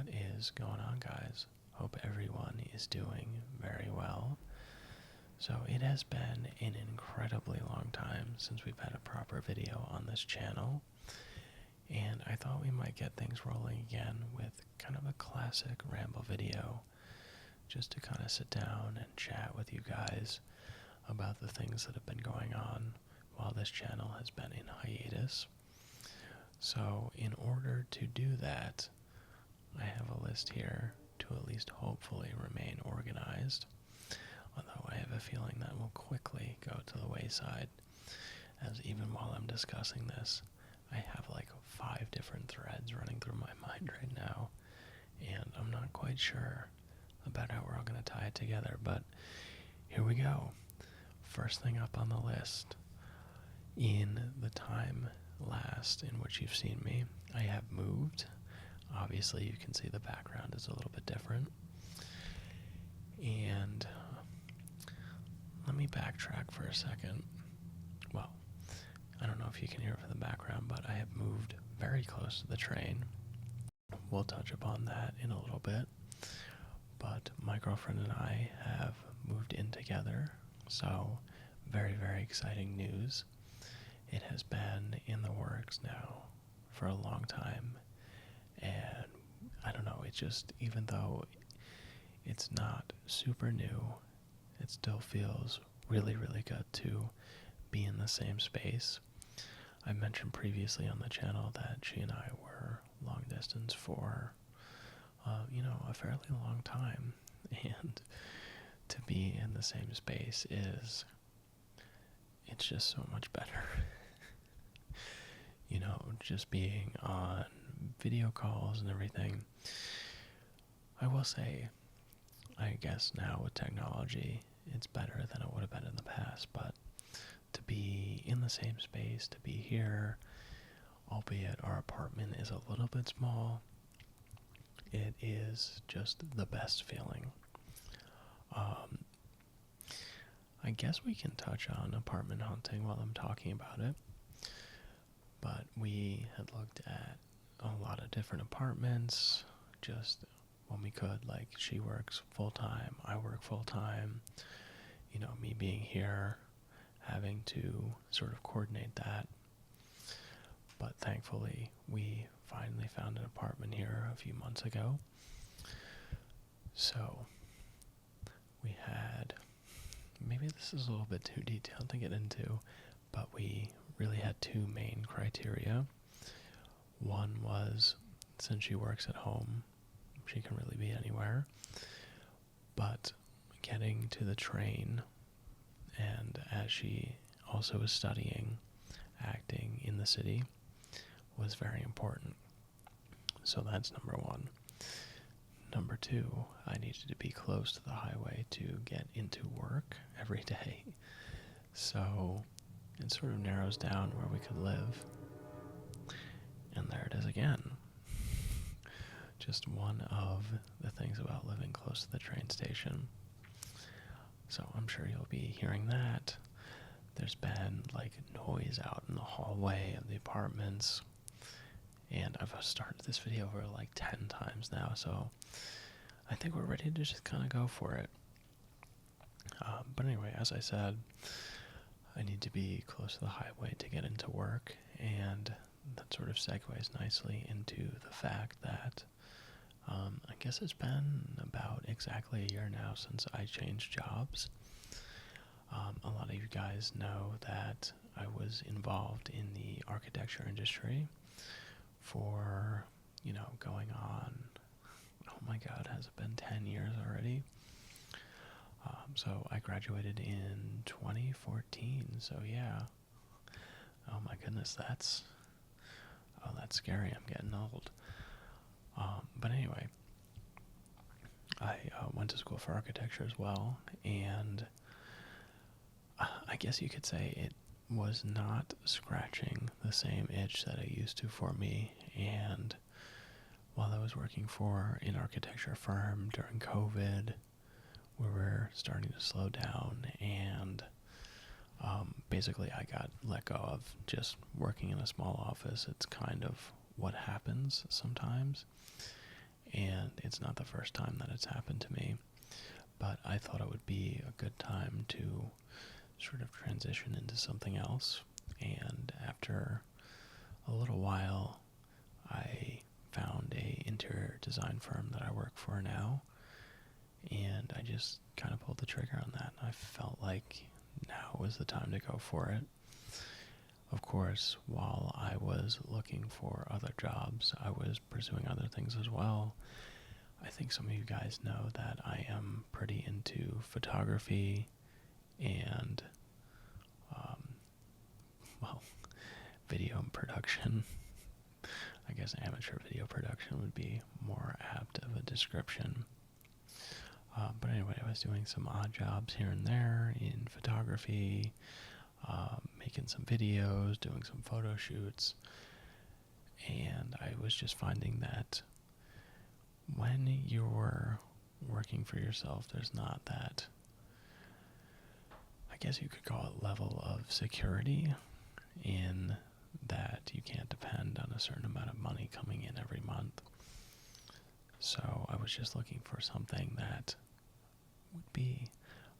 What is going on, guys? Hope everyone is doing very well. So it has been an incredibly long time since we've had a proper video on this channel, and I thought we might get things rolling again with kind of a classic ramble video, just to kind of sit down and chat with you guys about the things that have been going on while this channel has been in hiatus. So in order to do that, I have a list here to at least hopefully remain organized, although I have a feeling that will quickly go to the wayside, as even while I'm discussing this, I have like 5 different threads running through my mind right now, and I'm not quite sure about how we're all going to tie it together, but here we go. First thing up on the list, in the time last in which you've seen me, I have moved. Obviously, you can see the background is a little bit different. And let me backtrack for a second. Well, I don't know if you can hear it from the background, but I have moved very close to the train. We'll touch upon that in a little bit. But my girlfriend and I have moved in together, so very, very exciting news. It has been in the works now for a long time. And I don't know, it just, even though it's not super new, it still feels really, really good to be in the same space. I mentioned previously on the channel that she and I were long distance for, a fairly long time. And to be in the same space it's just so much better. Just being on video calls and everything. I will say, I guess now with technology, it's better than it would have been in the past, but to be in the same space, to be here, albeit our apartment is a little bit small, it is just the best feeling. I guess we can touch on apartment hunting while I'm talking about it. But we had looked at a lot of different apartments, just when we could. Like, she works full-time, I work full-time. Me being here, having to sort of coordinate that. But thankfully, we finally found an apartment here a few months ago. So, we had, maybe this is a little bit too detailed to get into, but we really had 2 main criteria. One was, since she works at home, she can really be anywhere, but getting to the train, and as she also is studying acting in the city, was very important. So that's number 1. Number 2, I needed to be close to the highway to get into work every day. So it sort of narrows down where we could live. And there it is again. Just one of the things about living close to the train station. So I'm sure you'll be hearing that. There's been like noise out in the hallway of the apartments. And I've started this video over like 10 times now, so I think we're ready to just kind of go for it. But anyway, as I said, I need to be close to the highway to get into work, and that sort of segues nicely into the fact that I guess it's been about exactly a year now since I changed jobs. A lot of you guys know that I was involved in the architecture industry for, going on, oh my god, has it been 10 years already? So I graduated in 2014, so yeah. Oh my goodness, that's scary. I'm getting old. But anyway, I went to school for architecture as well, and I guess you could say it was not scratching the same itch that it used to for me. And while I was working for an architecture firm during COVID, we were starting to slow down, and basically I got let go of just working in a small office. It's kind of what happens sometimes. And and it's not the first time that it's happened to me, but I thought it would be a good time to sort of transition into something else. And after a little while, I found a interior design firm that I work for now, and I just kind of pulled the trigger on that. I felt like now was the time to go for it. Of course, while I was looking for other jobs, I was pursuing other things as well. I think some of you guys know that I am pretty into photography and, well, video production. I guess amateur video production would be more apt of a description. But anyway, I was doing some odd jobs here and there in photography, making some videos, doing some photo shoots, and I was just finding that when you're working for yourself, there's not that, I guess you could call it, level of security in that you can't depend on a certain amount of money coming in every month. So I was just looking for something that would be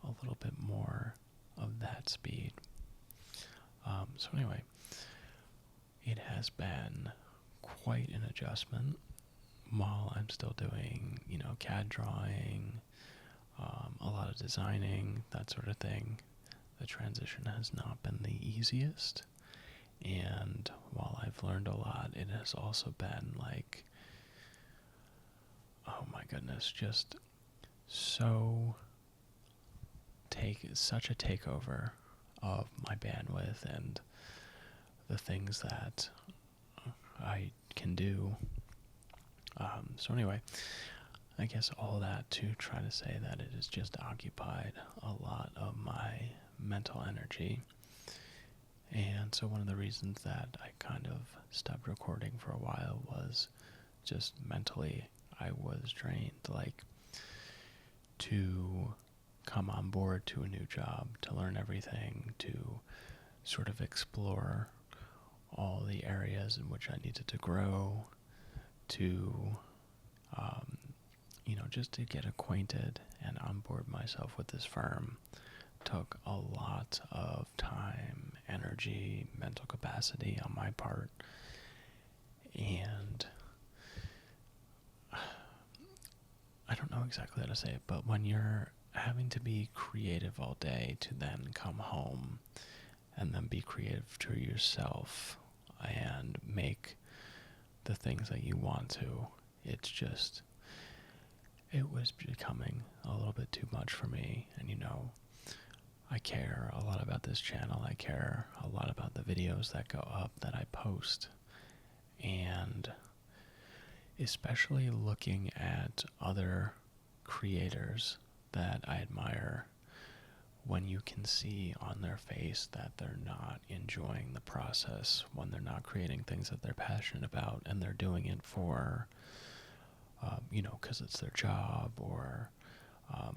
a little bit more of that speed. So anyway, it has been quite an adjustment while I'm still doing, CAD drawing, a lot of designing, that sort of thing. The transition has not been the easiest, and while I've learned a lot, it has also been like, oh my goodness, just such a takeover of my bandwidth and the things that I can do. So anyway, I guess all that to try to say that it has just occupied a lot of my mental energy. And so one of the reasons that I kind of stopped recording for a while was just mentally I was drained. Like, to come on board to a new job, to learn everything, to sort of explore all the areas in which I needed to grow, to, just to get acquainted and onboard myself with this firm took a lot of time, energy, mental capacity on my part. And I don't know exactly how to say it, but when you're having to be creative all day to then come home and then be creative to yourself and make the things that you want to, it was becoming a little bit too much for me. And I care a lot about this channel. I care a lot about the videos that go up, that I post. And especially looking at other creators that I admire, when you can see on their face that they're not enjoying the process, when they're not creating things that they're passionate about, and they're doing it for, because it's their job, or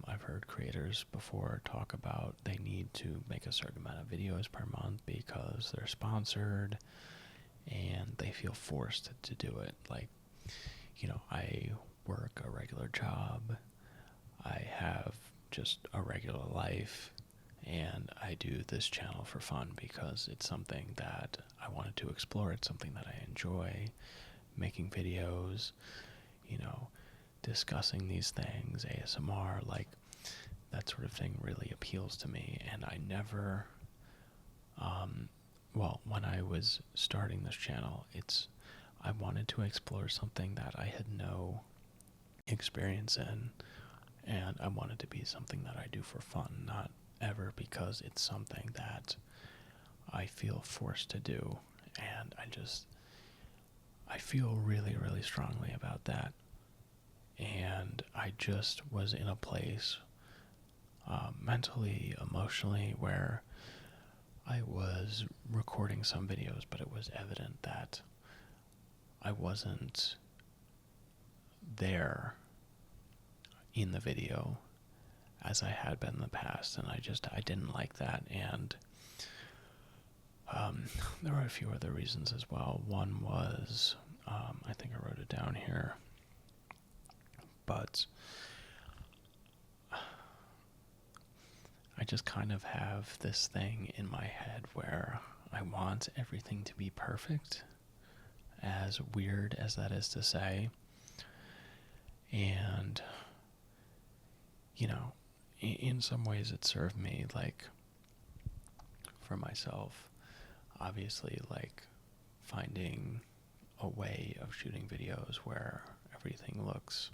I've heard creators before talk about they need to make a certain amount of videos per month because they're sponsored, and they feel forced to do it. Like, I work a regular job, I have just a regular life, and I do this channel for fun because it's something that I wanted to explore. It's something that I enjoy, making videos, discussing these things, ASMR, like that sort of thing really appeals to me. And I never, when I was starting this channel, I wanted to explore something that I had no experience in, and I wanted to be something that I do for fun, not ever because it's something that I feel forced to do. And I feel really, really strongly about that. And I just was in a place, mentally, emotionally, where I was recording some videos, but it was evident that I wasn't there in the video as I had been in the past, and I didn't like that. And there were a few other reasons as well. One was, I think I wrote it down here, but I just kind of have this thing in my head where I want everything to be perfect, as weird as that is to say. And, you know, in some ways it served me, like, for myself, obviously, like, finding a way of shooting videos where everything looks,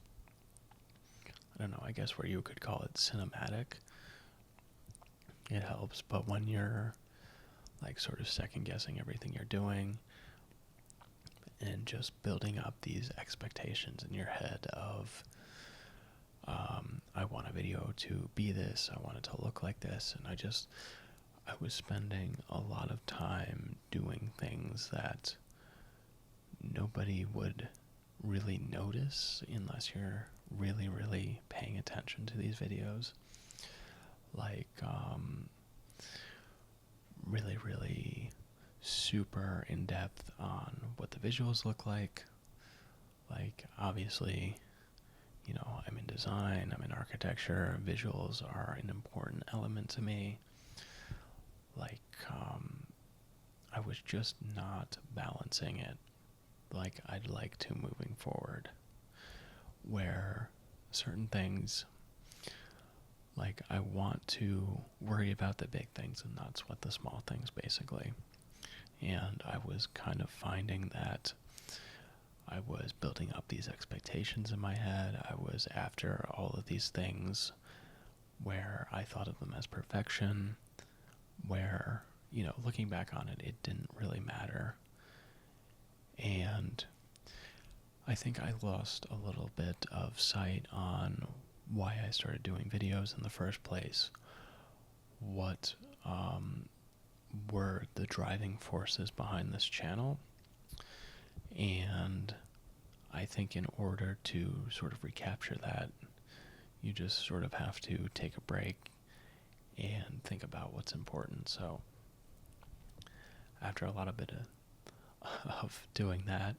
I don't know, I guess where you could call it cinematic. It helps, but when you're like sort of second guessing everything you're doing and just building up these expectations in your head of I want a video to be this, I want it to look like this, and I was spending a lot of time doing things that nobody would really notice unless you're really, really paying attention to these videos. Like, really, really super in-depth on what the visuals look like. Like, obviously, you know, I'm in design, I'm in architecture, visuals are an important element to me. Like, I was just not balancing it like I'd like to moving forward, where certain things, like, I want to worry about the big things and not sweat the small things, basically. And I was kind of finding that I was building up these expectations in my head. I was after all of these things where I thought of them as perfection, where, you know, looking back on it, it didn't really matter. And I think I lost a little bit of sight on why I started doing videos in the first place, what were the driving forces behind this channel. And I think in order to sort of recapture that, you just sort of have to take a break and think about what's important. So after a lot of doing that,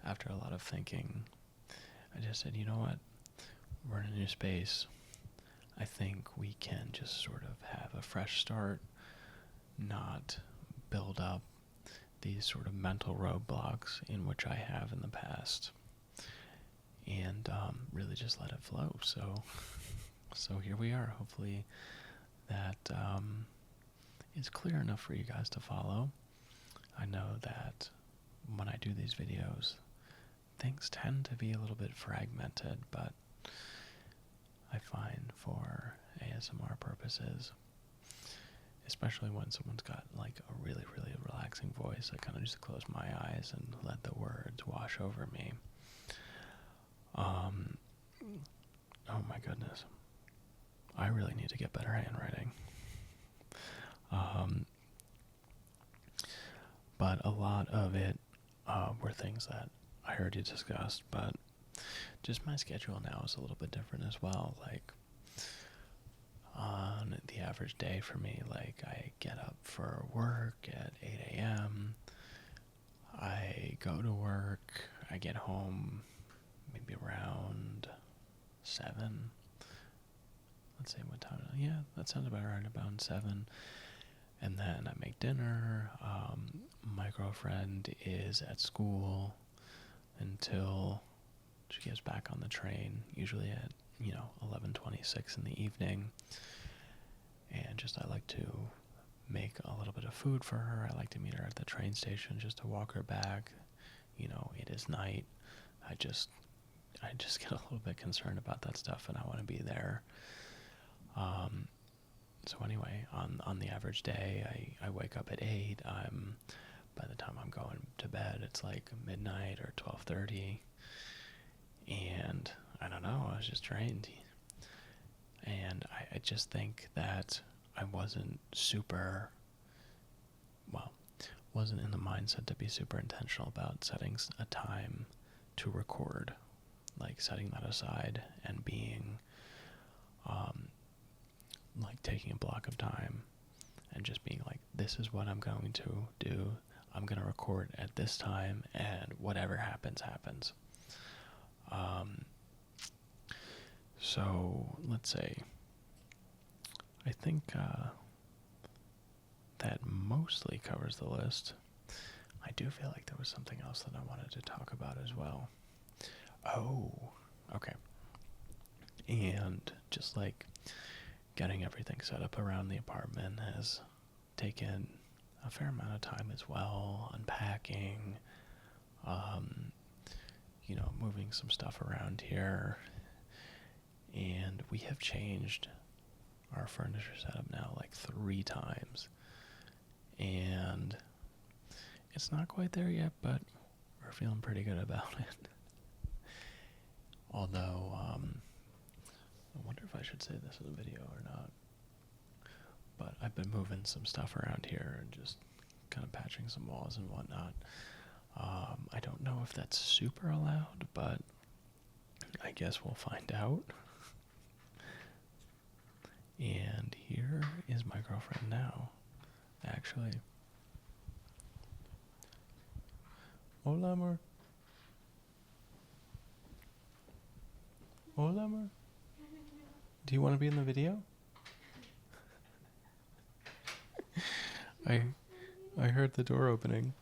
after a lot of thinking, I just said, you know what, we're in a new space. I think we can just sort of have a fresh start, not build up these sort of mental roadblocks in which I have in the past, and really just let it flow. So here we are. Hopefully that is clear enough for you guys to follow. I know that when I do these videos, things tend to be a little bit fragmented, but I find for ASMR purposes, especially when someone's got like a really, really relaxing voice, I kind of just close my eyes and let the words wash over me. Oh my goodness. I really need to get better handwriting. But a lot of it were things that I already discussed, but just my schedule now is a little bit different as well. Like, on the average day for me, like, I get up for work at 8 a.m., I go to work, I get home maybe around 7. Let's see what time. Yeah, that sounds about right, about 7. And then I make dinner. My girlfriend is at school until she gets back on the train, usually at 11:26 in the evening. And just I like to make a little bit of food for her. I like to meet her at the train station just to walk her back. It is night. I just get a little bit concerned about that stuff, and I want to be there. So anyway, on the average day, I wake up at 8. By the time I'm going to bed, it's like midnight or 12:30, and I don't know, I was just drained. And I just think that I wasn't in the mindset to be super intentional about setting a time to record, like setting that aside and being, like taking a block of time and just being like, this is what I'm going to do. I'm going to record at this time, and whatever happens, happens. So let's say, I think that mostly covers the list. I do feel like there was something else that I wanted to talk about as well. Oh, okay. And just like getting everything set up around the apartment has taken a fair amount of time as well. Unpacking, moving some stuff around here. And we have changed our furniture setup now like 3 times. And it's not quite there yet, but we're feeling pretty good about it. Although, I wonder if I should say this in the video or not. But I've been moving some stuff around here and just kind of patching some walls and whatnot. I don't know if that's super allowed, but I guess we'll find out. And here is my girlfriend now, actually. Hola, amor. Hola, amor. Do you want to be in the video? I heard the door opening.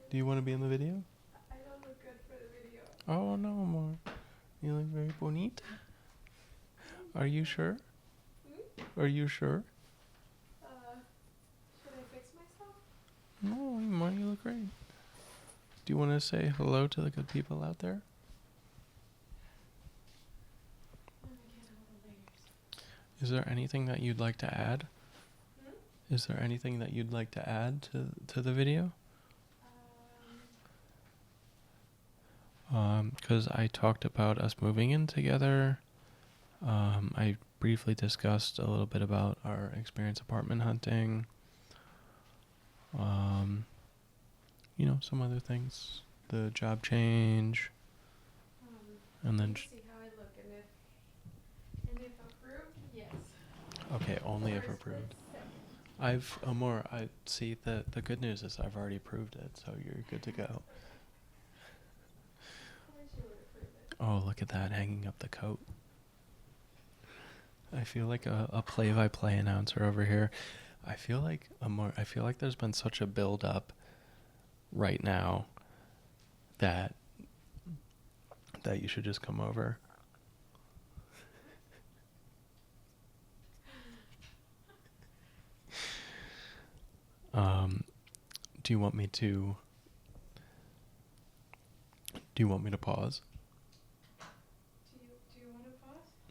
Do you want to be in the video? I don't look good for the video. Oh, no, amor. You look very bonita. Are you sure? Are you sure? Should I fix myself? No, amor, you look great. Do you want to say hello to the good people out there? Let me get all the layers. Is there anything that you'd like to add? Is there anything that you'd like to add to the video? Because I talked about us moving in together. I briefly discussed a little bit about our experience apartment hunting. Some other things. The job change. And then... See how I look, and if approved, yes. Okay, only if approved. I see the good news is I've already approved it, so you're good to go. Of course you would approve it. Oh, look at that, hanging up the coat. I feel like a play-by-play announcer over here. I feel like there's been such a build-up right now that you should just come over. Do you want me to pause? Do you want to pause?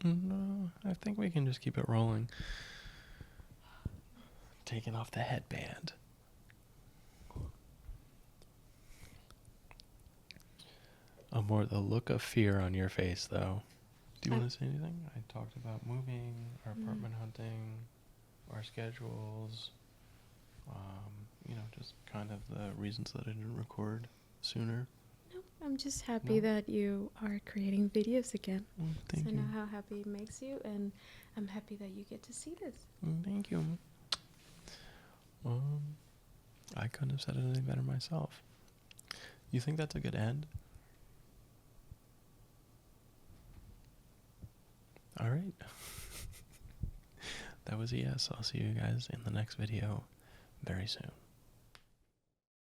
No, I think we can just keep it rolling. Taking off the headband. Amor, the look of fear on your face, though. Do you want to say anything? I talked about moving, our apartment hunting, our schedules, just kind of the reasons that I didn't record sooner. No, I'm just happy that you are creating videos again. Thank you. I know how happy it makes you, and I'm happy that you get to see this. Thank you. I couldn't have said it any better myself. You think that's a good end? All right. That was a yes. I'll see you guys in the next video very soon.